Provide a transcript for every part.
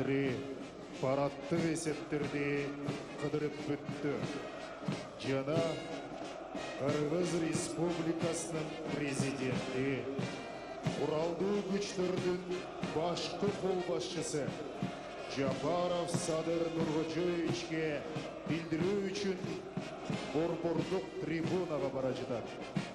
президенттери парадтык эсептерди кыдырып бүттү. Жана Кыргыз Республикасынын президенти Уралдуу күчтөрдүн башкы кол башчысы Жапаров Садыр Нуркожоевичке билдирүү үчүн борбордук трибунага бара жатат.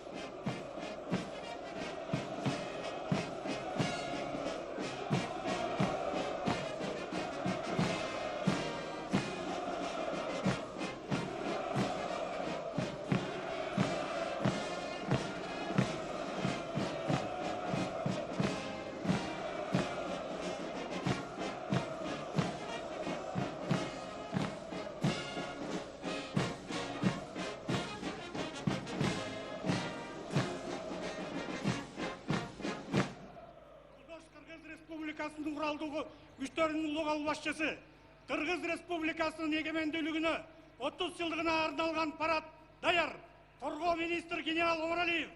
Республикасының Уралдуу күчтөрүнүн улуу кол башчысы Кыргыз Республикасынын эгемендүүлүгүнө 30 жылдыгына арналган парад даяр. Коргоо министр генерал Омаралиев